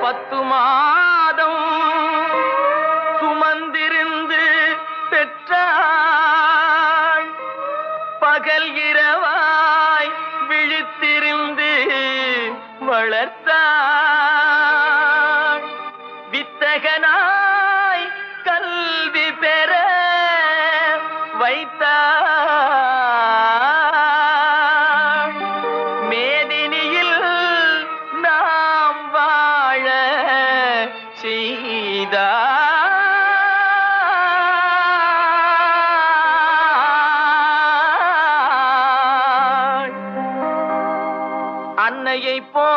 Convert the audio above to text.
10 மாதம் சுமந்திருந்து பெற்றாள். பகல் இரவாய் விழித்திருந்து வளர்த்தாள். வித்தகனாய் கல்வி பெற வைத்தாள். மேதினியில் நாம் வாழ செய்தாள். அன்னையை போ